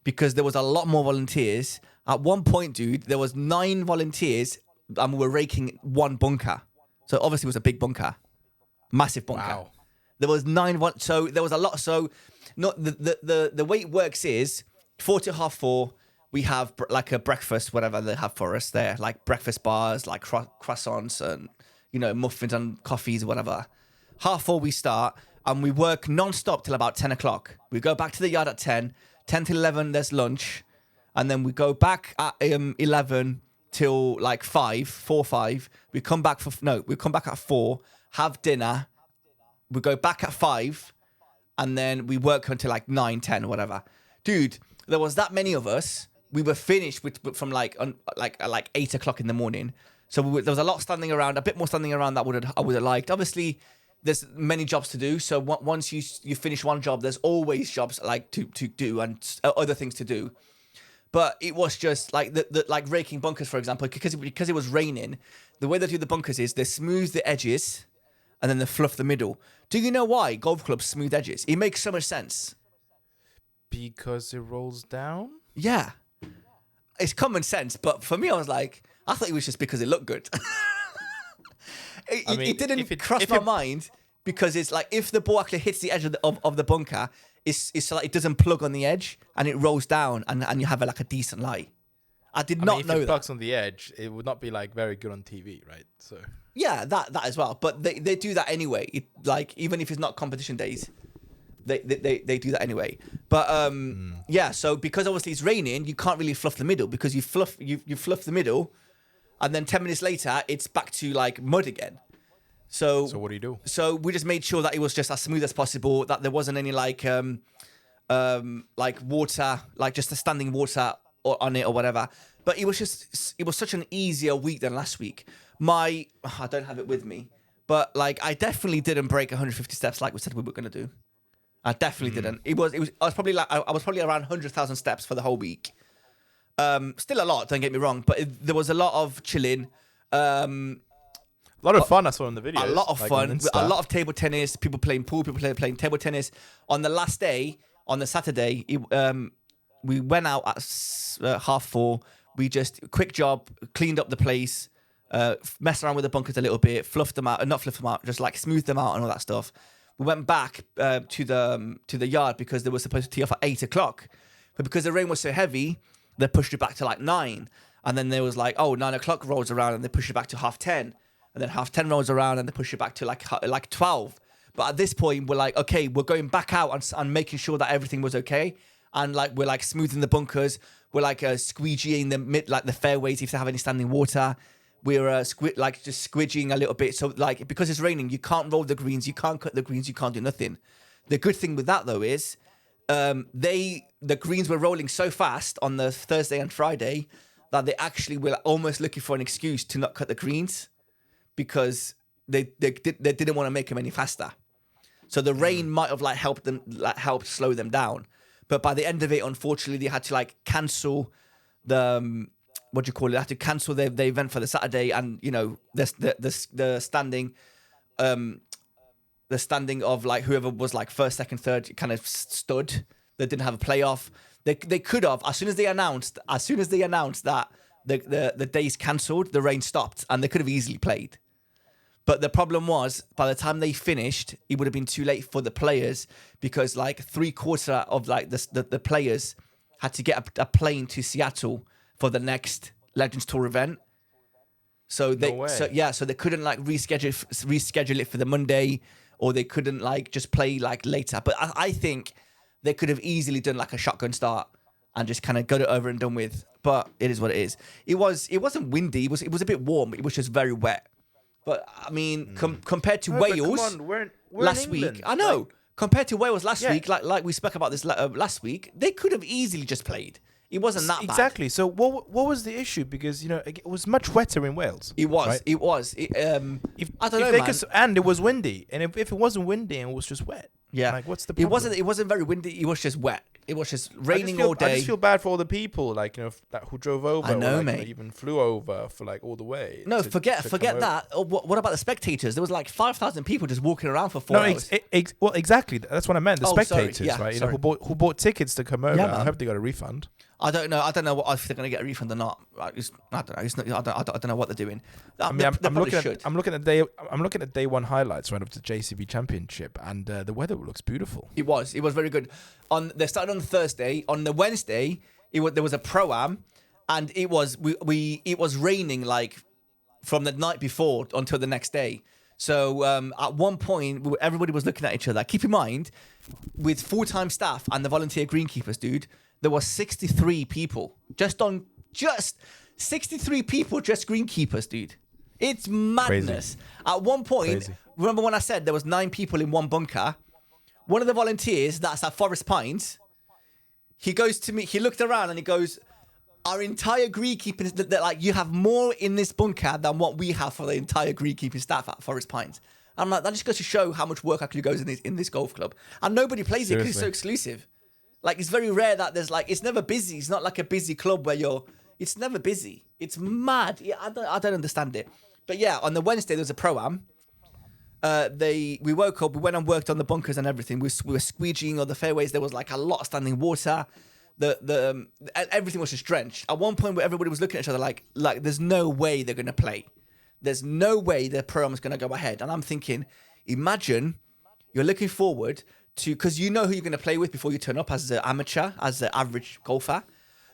because there was a lot more volunteers. At one point, dude, there was 9 volunteers and we were raking 1 bunker. So obviously it was a big bunker, massive bunker. Wow. There was 9, so there was a lot. So not the way it works is 4 to 4:30, we have like a breakfast, whatever they have for us there, like breakfast bars, like croissants and, muffins and coffees or whatever. 4:30 we start and we work non-stop till about 10 o'clock. We go back to the yard at 10 till 11, there's lunch. And then we go back at 11 till like 5. We come back at 4, have dinner. We go back at 5 and then we work until like 9, 10 or whatever. Dude, there was that many of us. We were finished from like 8 o'clock in the morning. So there was a lot standing around, a bit more standing around that I would have liked. Obviously, there's many jobs to do. So once you finish one job, there's always jobs like to do and other things to do. But it was just like the like raking bunkers, for example, because it was raining. The way they do the bunkers is they smooth the edges and then they fluff the middle. Do you know why golf clubs smooth edges? It makes so much sense. Because it rolls down? Yeah. It's common sense, but for me, I was like, I thought it was just because it looked good. It didn't cross my mind because it's like if the ball actually hits the edge of the bunker, it's so like it doesn't plug on the edge and it rolls down and you have like a decent lie. I did not know that. If it plugs on the edge, it would not be like very good on TV, right? So yeah, that as well. But they do that anyway. Like even if it's not competition days, they do that anyway. But yeah. So because obviously it's raining, you can't really fluff the middle because you fluff the middle, and then 10 minutes later it's back to like mud again. So what do you do? So we just made sure that it was just as smooth as possible. That there wasn't any like water, like just the standing water on it or whatever. But it was such an easier week than last week. I don't have it with me, but like I definitely didn't break 150 steps like we said we were gonna do. I definitely didn't. I was probably around 100,000 steps for the whole week. Still a lot, don't get me wrong, but there was a lot of chilling. A lot of fun I saw in the videos. A lot of fun. A lot of table tennis. People playing pool. People playing table tennis. On the last day, on the Saturday, we went out at 4:30. We just quick job, cleaned up the place, messed around with the bunkers a little bit, fluffed them out, not fluffed them out, just like smoothed them out and all that stuff. We went back to the yard because they were supposed to tee off at 8:00, but because the rain was so heavy, they pushed it back to like 9. And then there was like, 9:00 rolls around and they push it back to 10:30. And then 10:30 rolls around and they push it back to like 12. But at this point, we're like, okay, we're going back out and making sure that everything was okay. And like we're like smoothing the bunkers. We're like squeegeeing the fairways if they have any standing water. We're just squidging a little bit. So like because it's raining, you can't roll the greens, you can't cut the greens, you can't do nothing. The good thing with that though is the greens were rolling so fast on the Thursday and Friday that they actually were almost looking for an excuse to not cut the greens because they didn't want to make them any faster. So the rain might have like helped slow them down. But by the end of it, unfortunately, they had to like cancel the They had to cancel the event for the Saturday, and you know the standing of like whoever was like first, second, third kind of stood. They didn't have a playoff. They could have as soon as they announced that the day's cancelled, the rain stopped, and they could have easily played. But the problem was, by the time they finished, it would have been too late for the players because like 3/4 of like the players had to get a plane to Seattle for the next Legends Tour event. So they so they couldn't like reschedule it for the Monday, or they couldn't like just play like later. But I think they could have easily done like a shotgun start and just kind of got it over and done with. But it is what it is. It wasn't windy. It was a bit warm. It was just very wet. But I mean, compared to Wales we're last in week, England. I know. Compared to Wales last Yeah. week, like we spoke about this last week, they could have easily just played. It wasn't that bad. Exactly. So what was the issue? Because it was much wetter in Wales. It was. right? It was. I don't know, they man. and it was windy. And if it wasn't windy and it was just wet, Yeah. like what's the problem? It wasn't very windy. It was just wet. It was just raining I all day. I just feel bad for all the people, like who drove over. I know, or, like, mate. even flew over for like all the way. No, to forget come over. that. Oh, what about the spectators? There was like 5,000 people just walking around for 4 hours. Well, exactly. That's what I meant. The Oh, sorry. spectators, Yeah, right? sorry. Who bought tickets to come over. Yeah, I man. hope they got a refund. I don't know. I don't know if they're going to get a refund or not. I don't know. It's not, I don't know what they're doing. I mean, I'm looking at day one highlights right up to JCB Championship, and the weather looks beautiful. It was very good. They started on Thursday. On the Wednesday, there was a pro-am, and it was raining like from the night before until the next day. So at one point, everybody was looking at each other. Keep in mind, with full-time staff and the volunteer greenkeepers, dude, there was 63 people. Just 63 people, just greenkeepers, dude. It's madness. Crazy. At one point, remember when I said there was 9 people in one bunker? One of the volunteers, that's at Forest Pines, he goes to me, he looked around and he goes, our entire greenkeeping, like you have more in this bunker than what we have for the entire greenkeeping staff at Forest Pines. I'm like, that just goes to show how much work actually goes in this golf club. And nobody plays it because it's so exclusive. Like, it's very rare that there's like, it's never busy. It's not like a busy club where it's never busy. It's mad. Yeah, I don't understand it. But yeah, on the Wednesday, there was a pro-am. We woke up, we went and worked on the bunkers and everything. We were squeegeeing on the fairways. There was like a lot of standing water. Everything was just drenched. At one point, where everybody was looking at each other like there's no way they're going to play. There's no way the pro-am is going to go ahead. And I'm thinking, imagine you're looking forward to, because you know who you're going to play with before you turn up as an amateur, as the average golfer.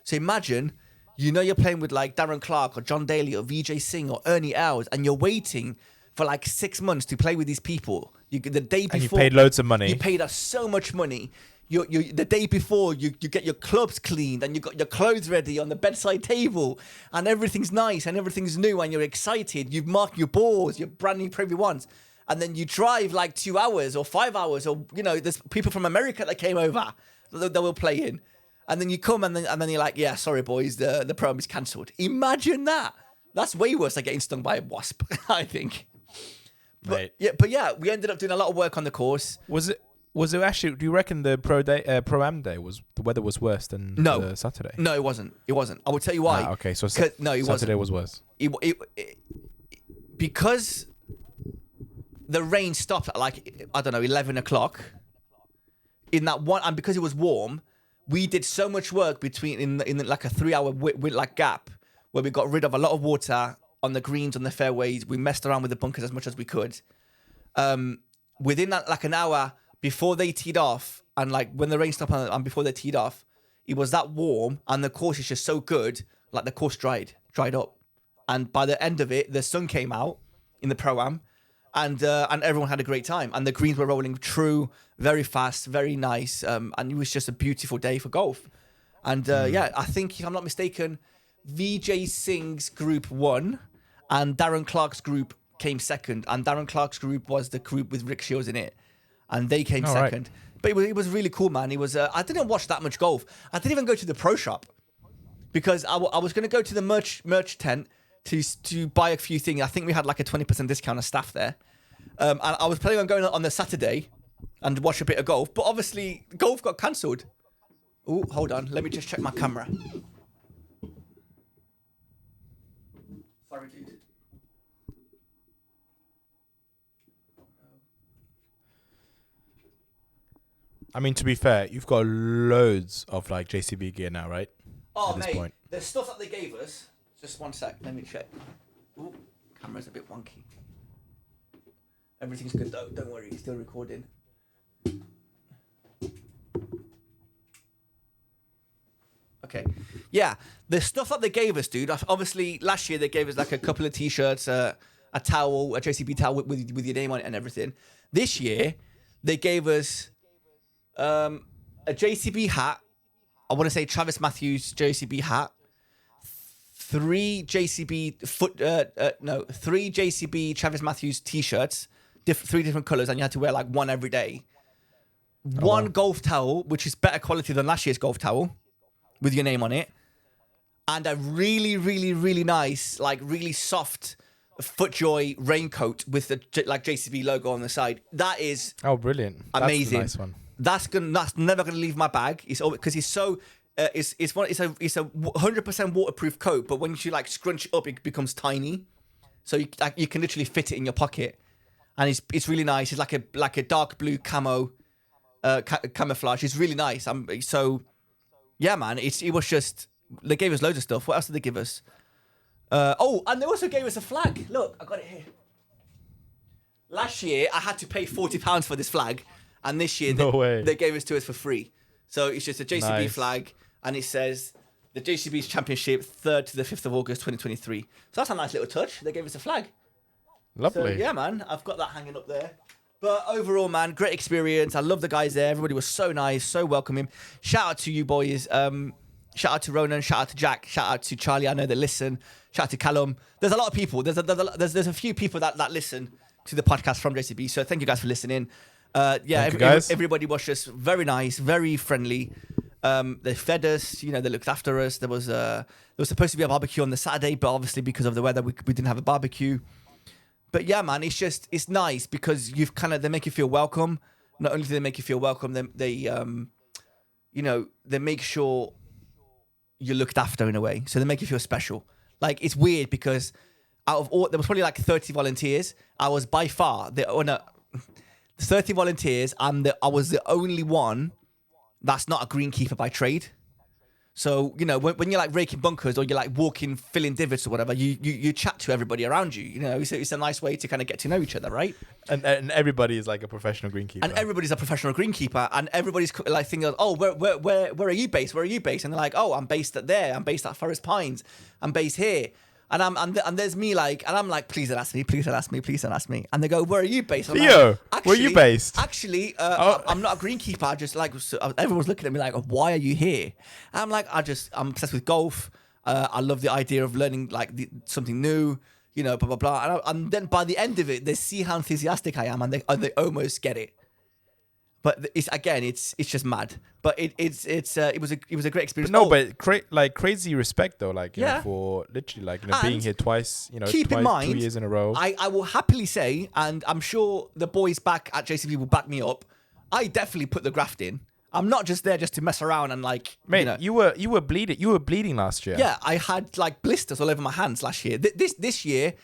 So imagine, you know you're playing with like Darren Clark or John Daly or VJ Singh or Ernie Els, and you're waiting for like 6 months to play with these people. The day before, and you paid loads of money. You paid us so much money. You the day before, you get your clubs cleaned and you got your clothes ready on the bedside table, and everything's nice and everything's new and you're excited. You've marked your balls, your brand new Pro V1s. And then you drive like 2 hours or 5 hours, or there's people from America that came over that will play in, and then you come and then you're like, yeah, sorry boys, the program is cancelled. Imagine that. That's way worse than getting stung by a wasp, I think. But yeah, we ended up doing a lot of work on the course. Was it actually? Do you reckon the pro-am day the weather was worse than the Saturday? No, it wasn't. It wasn't. I will tell you why. Okay, so Saturday was worse. Because the rain stopped at like, I don't know, 11 o'clock. in that one, and because it was warm, we did so much work in like a 3-hour like gap where we got rid of a lot of water on the greens, on the fairways. We messed around with the bunkers as much as we could. Within that, like an hour before they teed off, and like when the rain stopped and before they teed off, it was that warm, and the course is just so good. Like the course dried up, and by the end of it, the sun came out in the pro-am, and everyone had a great time, and the greens were rolling true, very fast, very nice, and it was just a beautiful day for golf. And yeah, I think if I'm not mistaken, VJ Singh's group won, and Darren Clark's group came second, and Darren Clark's group was the group with Rick Shields in it, and they came second. Right. But it was really cool, man. It was I didn't watch that much golf. I didn't even go to the pro shop because I was going to go to the merch tent to buy a few things. I think we had like a 20% discount of staff there. And I was planning on going on the Saturday and watch a bit of golf, but obviously golf got cancelled. Oh, hold on. Let me just check my camera. Sorry, dude. I mean, to be fair, you've got loads of like JCB gear now, right? Oh, mate, the stuff that they gave us. Just one sec. Let me check. Ooh, camera's a bit wonky. Everything's good though. Don't worry, it's still recording. Okay. Yeah, the stuff that they gave us, dude. Obviously, last year they gave us like a couple of t-shirts, a towel, a JCB towel with your name on it and everything. This year, they gave us a JCB hat. I want to say Travis Matthews JCB hat. 3 JCB Travis Matthews t-shirts, 3 different colors, and you had to wear like one every day. One golf towel, which is better quality than last year's golf towel, with your name on it, and a really, really, really nice, like really soft FootJoy raincoat with the like JCB logo on the side. That is brilliant, amazing. That's a nice one. That's never gonna leave my bag. It's because it's so. It's a 100% waterproof coat, but when you like scrunch it up, it becomes tiny, so you can literally fit it in your pocket, and it's really nice. It's like a dark blue camo, camouflage. It's really nice. Yeah, man. It was just they gave us loads of stuff. What else did they give us? And they also gave us a flag. Look, I got it here. Last year I had to pay £40 for this flag, and this year they gave it to us for free. So it's just a JCB flag, and it says the JCB's Championship 3rd to the 5th of August 2023. So that's a nice little touch. They gave us a flag. Lovely. So, yeah, man. I've got that hanging up there. But overall, man, great experience. I love the guys there. Everybody was so nice, so welcoming. Shout out to you boys. Shout out to Ronan. Shout out to Jack. Shout out to Charlie. I know they listen. Shout out to Callum. There's a lot of people. There's a few people that listen to the podcast from JCB. So thank you guys for listening. Everybody was just very nice, very friendly. They fed us, they looked after us. There was supposed to be a barbecue on the Saturday, but obviously because of the weather, we didn't have a barbecue. But yeah, man, it's nice because they make you feel welcome. Not only do they make you feel welcome, they make sure you're looked after in a way. So they make you feel special. Like, it's weird because out of all, there was probably like 30 volunteers. I was by far 30 volunteers, and I was the only one that's not a greenkeeper by trade. So, when you're like raking bunkers or you're like walking, filling divots or whatever, you chat to everybody around you. It's a nice way to kind of get to know each other, right? And everybody is like a professional greenkeeper. And everybody's a professional greenkeeper, and everybody's like thinking, oh, where are you based? Where are you based? And they're like, oh, I'm based at there. I'm based at Forest Pines. I'm based here. And there's me like, and I'm like, please don't ask me, please don't ask me, please don't ask me. And they go, where are you based? I'm Theo, where are you based? Actually, I'm not a greenkeeper. I just like, everyone's looking at me like, why are you here? And I'm like, I'm obsessed with golf. I love the idea of learning like something new, blah, blah, blah. And then by the end of it, they see how enthusiastic I am, and they almost get it. But it's just mad. But it was a great experience. But crazy respect though, for literally being here twice, keep in mind, 2 years in a row. I will happily say, and I'm sure the boys back at JCB will back me up, I definitely put the graft in. I'm not just there just to mess around and like. Mate, you were bleeding. You were bleeding last year. Yeah, I had like blisters all over my hands last year. This year,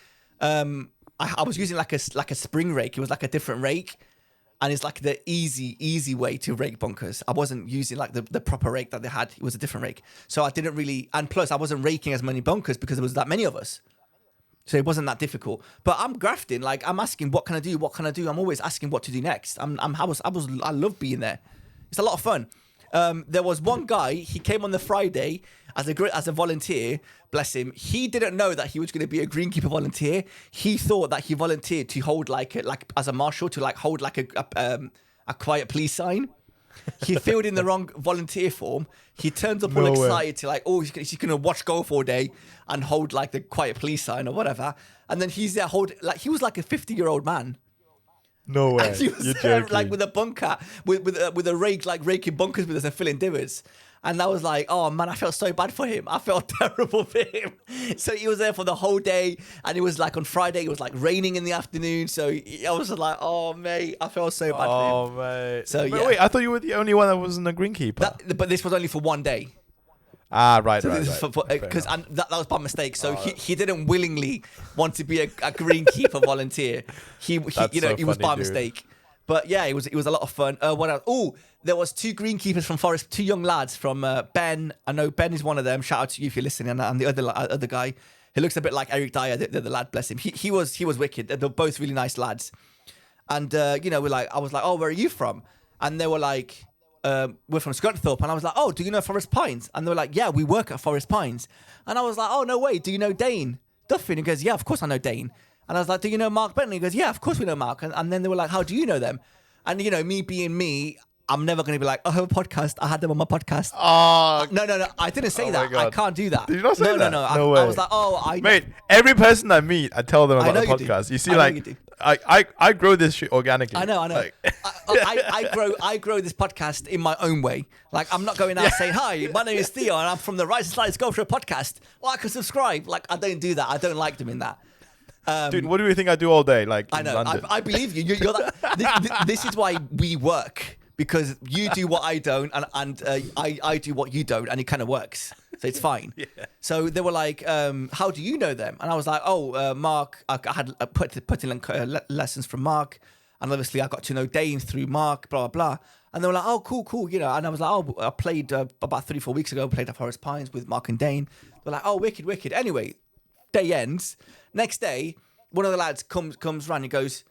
I was using like a spring rake. It was like a different rake. And it's like the easy way to rake bunkers. I wasn't using like the proper rake that they had. It was a different rake. So I didn't really, and plus I wasn't raking as many bunkers because there was that many of us. So it wasn't that difficult. But I'm grafting. Like, I'm asking, what can I do? What can I do? I'm always asking what to do next. I love being there. It's a lot of fun. There was one guy, he came on the Friday as a volunteer, bless him. He didn't know that he was going to be a greenkeeper volunteer. He thought that he volunteered to hold like as a marshal, to like hold like a quiet please sign. He filled in the wrong volunteer form. He turns up all excited to like, oh, he's going to watch golf all day and hold like the quiet please sign or whatever. And then he's there he was like a 50-year-old man. No way. And he was there like with a bunker, with a rake, like raking bunkers with us and filling divots. And I was like, oh man, I felt so bad for him. I felt terrible for him. So he was there for the whole day. And it was like on Friday, it was like raining in the afternoon. So I was just like, oh mate, I felt so bad for him. Oh mate. So but wait, I thought you were the only one that wasn't a greenkeeper. But this was only for one day. Ah, right. Because that was by mistake. So he didn't willingly want to be a greenkeeper volunteer. He was by mistake. But yeah, it was a lot of fun. What else? Oh, there was 2 greenkeepers from Forest, 2 young lads from Ben. I know Ben is one of them. Shout out to you if you're listening. And the other guy, he looks a bit like Eric Dyer, the lad, bless him. He was wicked. They're both really nice lads. And I was like, oh, where are you from? And they were like, we're from Scunthorpe. And I was like, oh, do you know Forest Pines? And they were like, yeah, we work at Forest Pines. And I was like, oh, no way. Do you know Dane Duffy? And he goes, yeah, of course I know Dane. And I was like, do you know Mark Bentley? He goes, yeah, of course we know Mark. And then they were like, how do you know them? And, me being me, I'm never going to be like, I have a podcast. I had them on my podcast. Oh. No. I didn't say that. I can't do that. Did you not say that? No. way. I was like, Mate, every person I meet, I tell them about the podcast. You see, I grow this shit organically. I know. Like, I grow this podcast in my own way. Like, I'm not going out saying, hi, my name is Theo and I'm from the Rise and Slides Golf Show podcast. Like and subscribe. Like, I don't do that. I don't like doing that. Dude, what do you think I do all day? Like, I know. London? I believe you. You're this is why we work, because you do what I don't, and I do what you don't, and it kind of works. So it's fine. Yeah. So they were like, how do you know them? And I was like, oh, Mark. I had put in lessons from Mark, and obviously I got to know Dane through Mark. Blah blah blah. And they were like, oh, cool. And I was like, oh, I played about 3-4 weeks ago. Played at Forest Pines with Mark and Dane. They're like, oh, wicked. Anyway, day ends. Next day, one of the lads comes round and goes,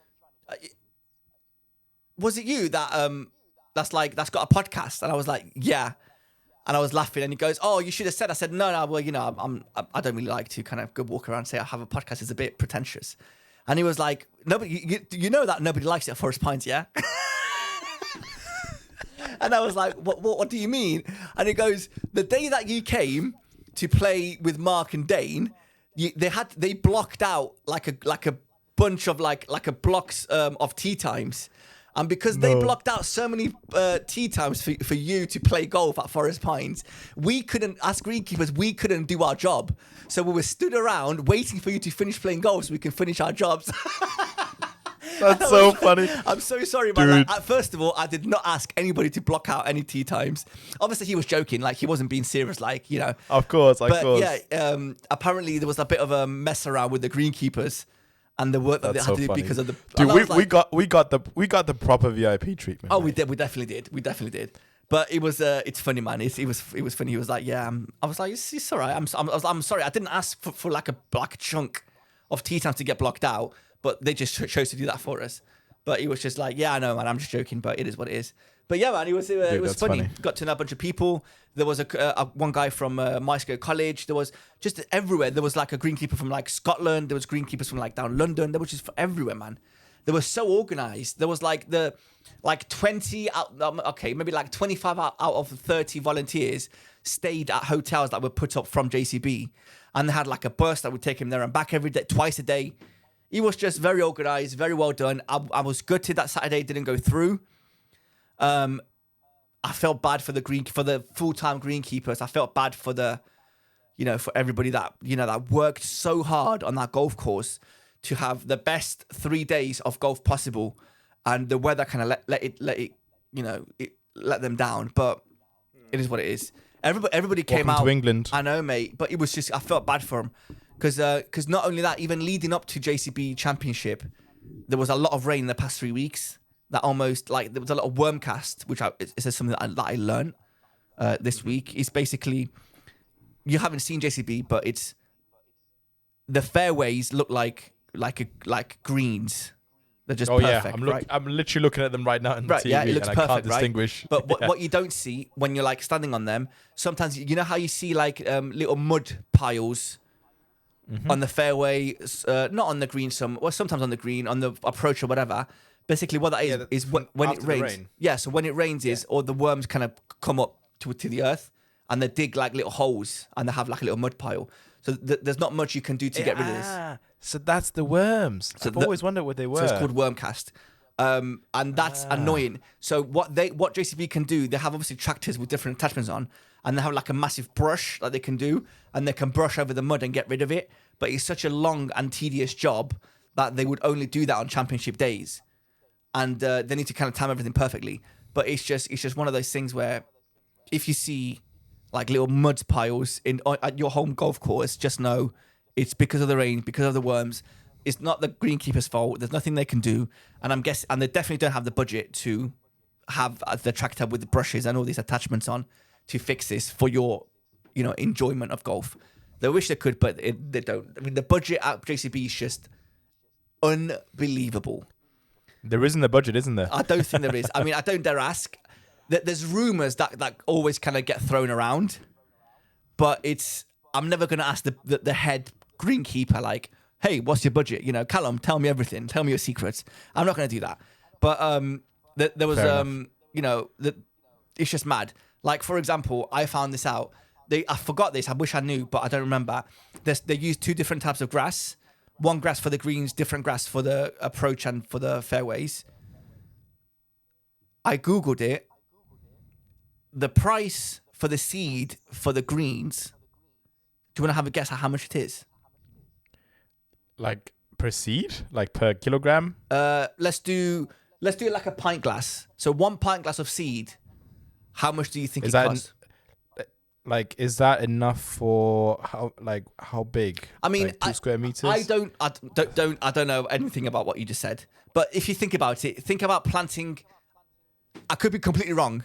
was it you that that's got a podcast? And I was like, yeah. And I was laughing, and he goes, oh, you should have said. I said, no, well, I don't really like to kind of go walk around and say I have a podcast. It's a bit pretentious. And he was like, nobody, you know that nobody likes it at Forest Pines, yeah? And I was like, what do you mean? And he goes, the day that you came to play with Mark and Dane, they blocked out like a bunch of like a blocks of tee times, and because they blocked out so many tee times for you to play golf at Forest Pines, we couldn't, as greenkeepers, we couldn't do our job. So we were stood around waiting for you to finish playing golf so we can finish our jobs. That's so funny. I'm so sorry about that. First of all, I did not ask anybody to block out any tee times. Obviously, he was joking. Like, he wasn't being serious, like, Of course. Yeah, apparently there was a bit of a mess around with the greenkeepers and the work that they had to do because of the... Dude, we got the proper VIP treatment. Oh, right? We definitely did. But it was it's funny, man. It was funny. He was like, yeah. I was like, it's all right. I'm sorry. I didn't ask for like a black chunk of tee times to get blocked out. But they just chose to do that for us. But he was just like, yeah, I know, man, I'm just joking, but it is what it is. But yeah, man, it was funny. Got to know a bunch of people. There was one guy from Mysco College. There was just everywhere. There was like a greenkeeper from like Scotland. There was greenkeepers from like down London. There was just everywhere, man. They were so organized. There was like 20 maybe like 25 out of 30 volunteers stayed at hotels that were put up from JCB, and they had like a bus that would take him there and back every day, twice a day. He was just very organized, very well done. I was gutted that Saturday didn't go through. I felt bad for the full-time greenkeepers. I felt bad for for everybody that that worked so hard on that golf course to have the best 3 days of golf possible, and the weather kind of let them down. But it is what it is. Everybody came out to England. I know, mate. But it was just, I felt bad for them. Because not only that, even leading up to JCB Championship, there was a lot of rain in the past 3 weeks. that almost like there was a lot of worm cast, which is something that I learned this week. Is basically you haven't seen JCB, but it's the fairways look like greens. They're just perfect. Yeah, I'm literally looking at them right now on the TV, yeah, it looks and perfect, I can't distinguish. But what you don't see when you're like standing on them, sometimes you know how you see like little mud piles on the fairway, not on the green, sometimes on the green, on the approach or whatever. Basically, what that is when it rains. Yeah, so when it rains is all the worms kind of come up to the earth and they dig like little holes and they have like a little mud pile. So there's not much you can do to get rid of this. So that's the worms. So I've always wondered what they were. So it's called worm cast. And that's annoying. So what JCB can do, they have obviously tractors with different attachments on, and they have like a massive brush that they can do, and they can brush over the mud and get rid of it. But it's such a long and tedious job that they would only do that on championship days, and they need to kind of time everything perfectly. But it's just one of those things where if you see like little mud piles at your home golf course, just know it's because of the rain, because of the worms. It's not the greenkeeper's fault. There's nothing they can do, and and they definitely don't have the budget to have the tractor with the brushes and all these attachments on to fix this for your, enjoyment of golf. They wish they could, but they don't. I mean, the budget at JCB is just unbelievable. There isn't a budget, isn't there? I don't think there is. I mean, I don't dare ask. There's rumors that always kind of get thrown around, but I'm never going to ask the head greenkeeper like, hey, what's your budget? Callum, tell me everything. Tell me your secrets. I'm not going to do that. But there was, it's just mad. Like, for example, I found this out. I forgot this. I wish I knew, but I don't remember. They use two different types of grass. One grass for the greens, different grass for the approach and for the fairways. I Googled it. The price for the seed for the greens, do you want to have a guess at how much it is? Like per seed? Like per kilogram? Let's do it like a pint glass. So 1 pint glass of seed, how much do you think it costs? Is that enough for how big? I mean, like 2 square meters? I don't know anything about what you just said. But if you think about it, think about planting. I could be completely wrong,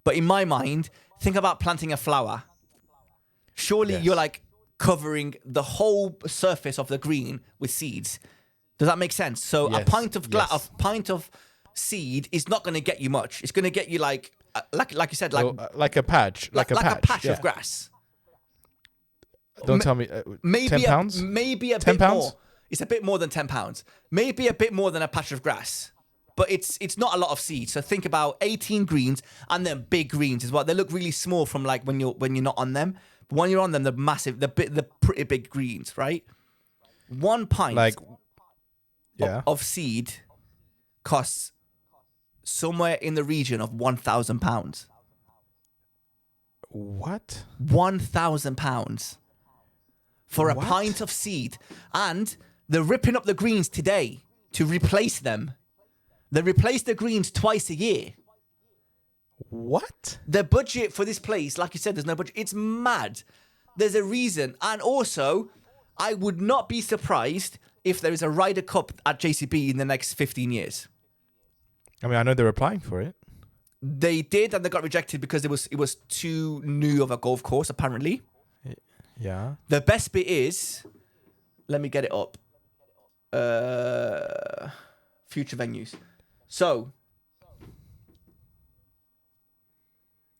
but in my mind, think about planting a flower. Surely you're like covering the whole surface of the green with seeds. Does that make sense? So a pint of seed is not going to get you much. It's going to get you like you said, like a patch, like a patch of grass. Don't tell me. Maybe 10 pounds? Maybe a 10 bit pounds? more. It's a bit more than £10. Maybe a bit more than a patch of grass. But it's not a lot of seeds. So think about 18 greens and then big greens as well. They look really small from like when you're not on them. But when you're on them, they're massive. They're pretty big greens, right? 1 pint of seed costs somewhere in the region of £1,000. What? £1,000 for a pint of seed, and they're ripping up the greens today to replace them. They replace the greens twice a year. What? The budget for this place, like you said, there's no budget. It's mad. There's a reason. And also, I would not be surprised if there is a Ryder Cup at JCB in the next 15 years. I mean, I know they're applying for it. They did, and they got rejected because it was too new of a golf course, apparently. Yeah. The best bit is, let me get it up. Future venues. So,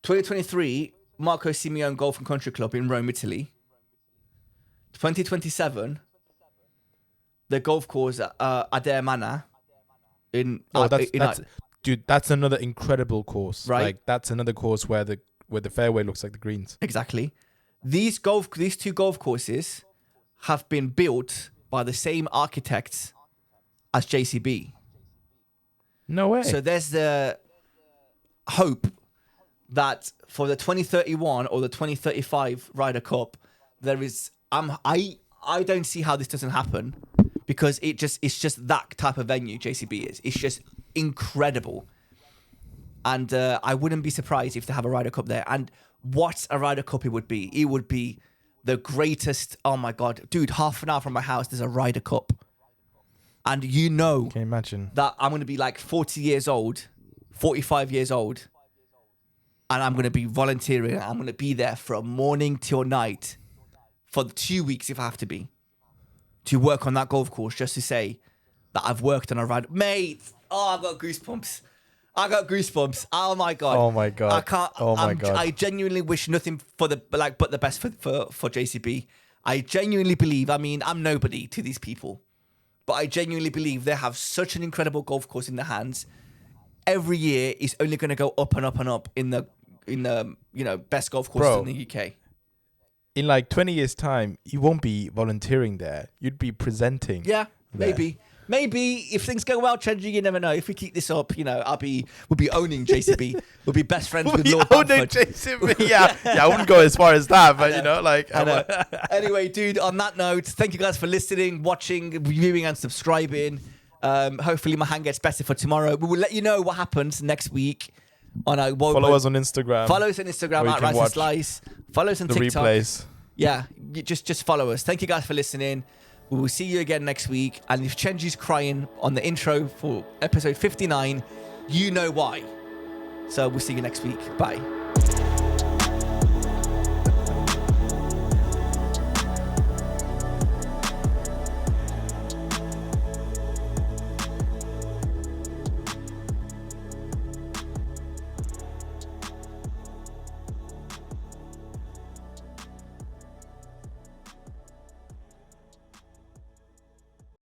2023, Marco Simeone Golf and Country Club in Rome, Italy. 2027, the golf course at Adair Manor in. That's another incredible course. Right? Like that's another course where the fairway looks like the greens. Exactly. These two golf courses have been built by the same architects as JCB. No way. So there's the hope that for the 2031 or the 2035 Ryder Cup, there is. I don't see how this doesn't happen, because it's just that type of venue JCB is. It's just incredible, and I wouldn't be surprised if they have a Ryder Cup there. And what a Ryder Cup it would be! It would be the greatest. Oh my god, dude! Half an hour from my house, there's a Ryder Cup, And you know Can you imagine? that I'm going to be like 40 years old, 45 years old, and I'm going to be volunteering. I'm going to be there from morning till night for 2 weeks if I have to be, to work on that golf course, just to say that I've worked and I've ride. Mate, I've got goosebumps. Oh my God. Oh my God. I can't. Oh my God. I genuinely wish nothing for the but the best for JCB. I genuinely believe. I mean, I'm nobody to these people, but I genuinely believe they have such an incredible golf course in their hands. Every year is only going to go up and up and up in the best golf courses in the UK. In like 20 years' time, you won't be volunteering there. You'd be presenting. Yeah, there. Maybe if things go well, Chenji, you never know. If we keep this up, we'll be owning JCB. We'll be best friends with Lord Bamford. JCB. Yeah, I wouldn't go as far as that, but Anyway, dude, on that note, thank you guys for listening, watching, viewing, and subscribing. Hopefully my hand gets better for tomorrow. We will let you know what happens next week. Follow us on Instagram. Follow us on Instagram at Rice and Slice. Follow us on TikTok. Replays. Yeah, just follow us. Thank you guys for listening. We will see you again next week. And if Chenji's crying on the intro for episode 59, you know why. So we'll see you next week. Bye.